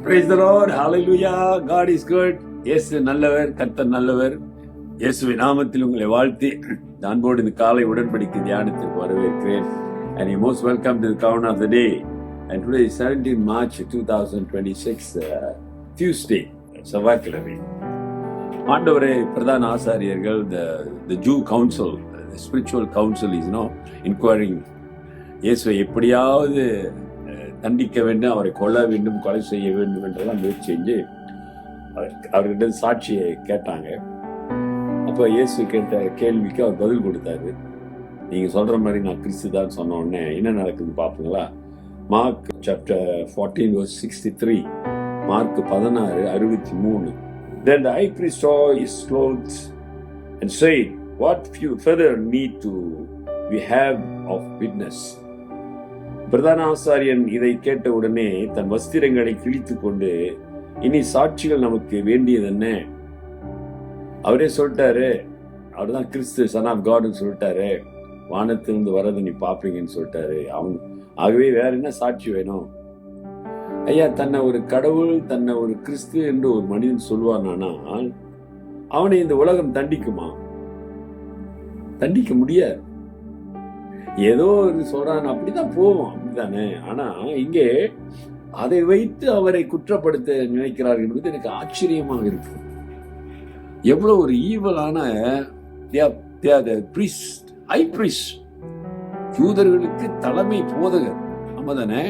Praise the Lord. Hallelujah. God is good. இயேசு நல்லவர், கர்த்தர் நல்லவர். இயேசுவின் நாமத்தில் உங்களை வாழ்த்தி அன்போடு இந்த காலை உடன்படிக்கை தியானத்திற்கு வரவேற்கிறேன். And you most welcome to the count of the day. And today is 17 March 2026, Tuesday, செவ்வாய்க்கிழமை. ஆண்டவரே, பிரதான ஆசாரியர்கள், the Jew council, the spiritual council is inquiring, இயேசுவை எப்படியாவது தண்டிக்க வேண்டும், அவரை கொல்ல வேண்டும், கொலை செய்ய வேண்டும் என்றெல்லாம் முயற்சி செஞ்சு அவர்கிட்ட சாட்சியை கேட்டாங்க. அப்போ இயேசு கேட்ட கேள்விக்கு அவர் பதில் கொடுத்தாரு. நீங்கள் சொல்கிற மாதிரி நான் கிறிஸ்து தான் சொன்ன உடனே என்ன நடக்குதுன்னு பார்ப்பீங்களா? Mark chapter 14 verse 63, mark 16:63. Then the high priest saw his clothes and said, "What further need do we have of witness?" பிரதான ஆசாரியன் இதை கேட்ட உடனே தன் வஸ்திரங்களை கிழித்து கொண்டு, இனி சாட்சிகள் நமக்கு வேண்டியது என்ன? அவரே சொல்லிட்டாரு, அவர் தான் கிறிஸ்து, சன் ஆஃப் காட்னு சொல்லிட்டாரு, வானத்திலிருந்து வரது நீ பார்ப்பீங்கன்னு சொல்லிட்டாரு. ஆகவே வேற என்ன சாட்சி வேணும்? ஐயா, தன்னை ஒரு கடவுள், தன்னை ஒரு கிறிஸ்து என்று ஒரு மனிதன் சொல்வானால் அவனை இந்த உலகம் தண்டிக்குமா? தண்டிக்க முடியாது. ஏதோ ஒரு சொல்றான், அப்படிதான் போவோம், அப்படித்தானே. ஆனா இங்கே அதை வைத்து அவரை குற்றப்படுத்த நினைக்கிறார்கள் என்பது எனக்கு ஆச்சரியமாக இருக்கு. எவ்வளவு ஒரு ஈவலான ஹை பிரீஸ்ட், யூதர்களுக்கு தலைமை போதகர், ஆமாதானே.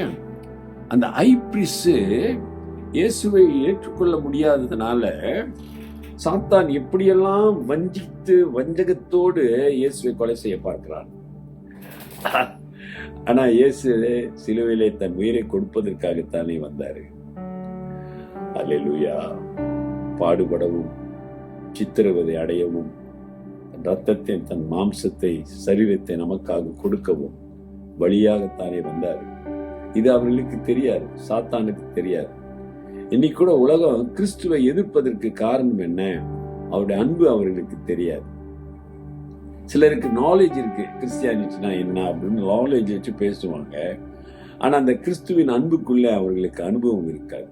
அந்த ஹை பிரீஸ்ட் இயேசுவை ஏற்றுக்கொள்ள முடியாததுனால சாத்தான் எப்படியெல்லாம் வஞ்சித்து வஞ்சகத்தோடு இயேசுவை கொலை செய்ய பார்க்கிறான். ஆனா இயேசு சிலுவையிலே தன் உயிரை கொடுப்பதற்காகத்தானே வந்தாரு. அல்லேலூயா. பாடுபடவும், சித்திரவதை அடையவும், ரத்தத்தை, தன் மாம்சத்தை, சரீரத்தை நமக்காக கொடுக்கவும் வழியாகத்தானே வந்தாரு. இது அவர்களுக்கு தெரியாது, சாத்தானுக்கு தெரியாது. இன்னைக்கு கூட உலகம் கிறிஸ்துவை எதிர்ப்பதற்கு காரணம் என்ன? அவருடைய அன்பு அவர்களுக்கு தெரியாது. சிலருக்கு நாலேஜ் இருக்கு, கிறிஸ்டியானிட்டினா என்ன அப்படின்னு நாலேஜ் வச்சு பேசுவாங்க. ஆனா அந்த கிறிஸ்துவின் அன்புக்குள்ள அவர்களுக்கு அனுபவம் இருக்காது.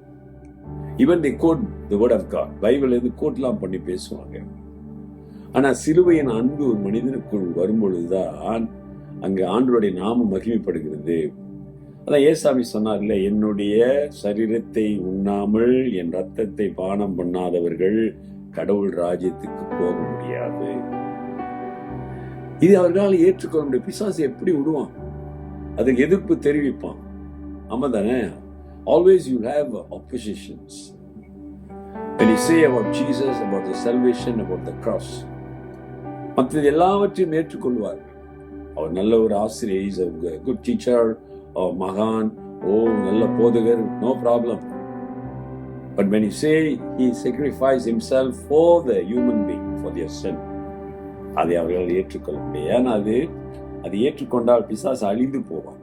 Even they quote the word of God, Bible கோட்லாம் பண்ணி பேசுவாங்க. ஆனா சிலுவையின் அன்பு ஒரு மனிதனுக்குள் வரும்பொழுதுதான் அங்க ஆண்டவருடைய நாமம் மகிமைப்படுகிறது. அதான் ஏசாமி சொன்னார்ல, என்னுடைய சரீரத்தை உண்ணாமல் என் ரத்தத்தை பானம் பண்ணாதவர்கள் கடவுள் ராஜ்யத்துக்கு போக முடியாது. இது அவர்களால் ஏற்றுக்கொள்ள முடியும். பிசாசு எப்படி விடுவான்? அதுக்கு எதிர்ப்பு தெரிவிப்பான், ஆமா தானே. Always you have oppositions. When you say about Jesus, about the salvation, about the cross, மற்றது எல்லாவற்றையும் ஏற்றுக்கொள்வார்கள். அவர் நல்ல ஒரு ஆசிரியர், இஸ் a good teacher, மகான், நல்ல போதகர், no problem. But when you say he sacrificed himself for the human being, for their sin, அதை அவர்கள் ஏற்றுக்கொள்ள முடியாது. ஏன்னா அது ஏற்றுக்கொண்டால் பிசாசு அழிந்து போவான்,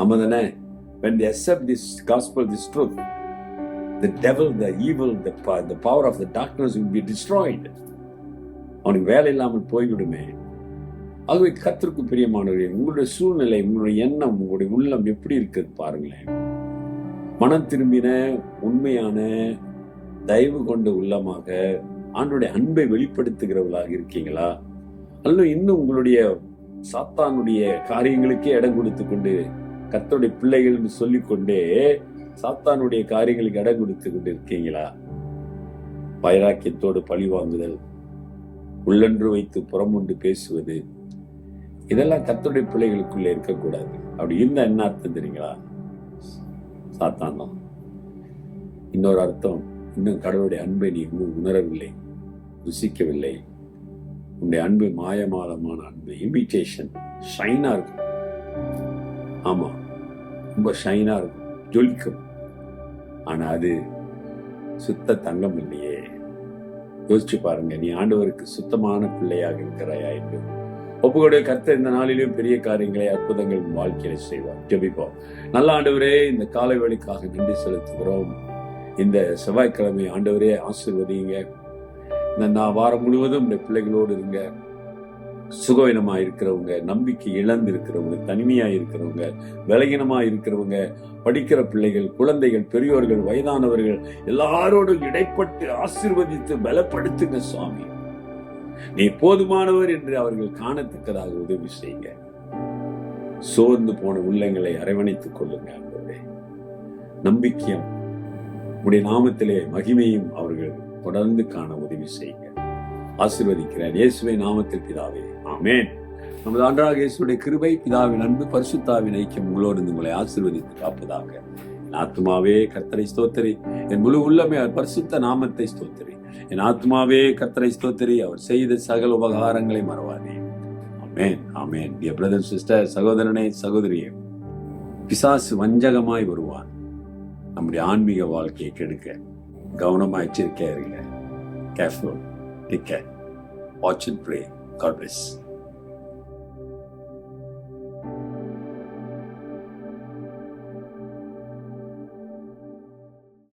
ஆமா தானே. When they accept this gospel, this truth, the devil, the evil, the power of the darkness will be destroyed. அவனுக்கு வேலை இல்லாமல் போய்விடுமே. ஆகவே கர்த்தருக்கு பிரியமானவர்களே, உங்களுடைய சூழ்நிலை, உங்களுடைய எண்ணம், உங்களுடைய உள்ளம் எப்படி இருக்குது பாருங்களேன். மனம் திரும்பின உண்மையான தயவு கொண்ட உள்ளமாக ஆண்டவருடைய அன்பை வெளிப்படுத்துகிறவர்களாக இருக்கீங்களா? அல்லது இன்னும் உங்களுடைய சாத்தானுடைய காரியங்களுக்கே இடம் கொடுத்து கொண்டு, கர்த்தருடைய பிள்ளைகள் சொல்லிக்கொண்டே சாத்தானுடைய காரியங்களுக்கு இடம் கொடுத்து கொண்டு இருக்கீங்களா? வைராக்கியத்தோடு பழி வாங்குதல், உள்ளன்று வைத்து புறமுண்டு பேசுவது, இதெல்லாம் கர்த்தருடைய பிள்ளைகளுக்குள்ள இருக்கக்கூடாது. அப்படி இருந்தா என்ன அர்த்தம் தெரியுங்களா? சாத்தான் தான். இன்னொரு அர்த்தம், இன்னும் கடவுளுடைய அன்பை நீ இன்னும் உணரவில்லை, ருசிக்கவில்லை. உன்னுடைய அன்பு மாயமாலமான அன்பு, இமிட்டேஷன், ஷைனா இருக்கும். ஆமா, ரொம்ப ஷைனா இருக்கும், ஜொலிக்கும். ஆனா அது சுத்த தங்கம் இல்லையே. யோசிச்சு பாருங்க, நீ ஆண்டவருக்கு சுத்தமான பிள்ளையாக இருக்கிறாயா என்று. ஒப்புக்கொடு. கர்த்தர் இந்த நாளிலும் பெரிய காரியங்களை, அற்புதங்கள் வாழ்க்கையில செய்வார். ஜெபிப்போம். நல்ல ஆண்டவரே, இந்த காலை வேளைக்காக நன்றி செலுத்துகிறோம். இந்த செவ்வாய்க்கிழமை ஆண்டவரே ஆசீர்வதிங்க. இந்த வாரம் முழுவதும் இந்த பிள்ளைகளோடு இருங்க. சுகவீனமா இருக்கிறவங்க, நம்பிக்கை இழந்து இருக்கிறவங்க, தனிமையா இருக்கிறவங்க, விலகினமா இருக்கிறவங்க, படிக்கிற பிள்ளைகள், குழந்தைகள், பெரியோர்கள், வயதானவர்கள் எல்லாரோடும் இடைப்பட்டு ஆசீர்வதித்து பலப்படுத்துங்க சுவாமி. நீ போதுமானவர் என்று அவர்கள் காணத்தக்கதாக உதவி செய்யுங்க. சோர்ந்து போன உள்ளங்களை அரவணைத்துக் கொள்ளுங்க ஆண்டவரே. நம்பிக்கையும் உடைய நாமத்திலே மகிமையும் அவர்கள் தொடர்ந்து காண உதவி செய்யுங்க. ஆசீர்வதிக்கிறார் இயேசுவின் நாமத்தில் பிதாவே, ஆமென். நமது ஆண்டவராகிய இயேசுவுடைய கிருபை, பிதாவின் அன்பு, பரிசுத்தாவின் ஐக்கியம் உங்களோடு உங்களை ஆசீர்வதித்து காப்பதாக. என் ஆத்துமாவே கர்த்தரை ஸ்தோத்திரி, என் முழு உள்ளமே அவர் பரிசுத்த நாமத்தை ஸ்தோத்திரி. என் ஆத்துமாவே கர்த்தரை ஸ்தோத்திரி, அவர் செய்த சகல உபகாரங்களை மறவாதே. ஆமென், ஆமென். டியர் பிரதர் சிஸ்டர், சகோதரனே சகோதரியே, பிசாசு வஞ்சகமாய் வருவான் நம்முடைய ஆன்மீக வாழ்க்கையை கெடுக்க. கவனமா எச்சரிக்கையா இருங்க. Careful. Take care. Watch and pray. God bless.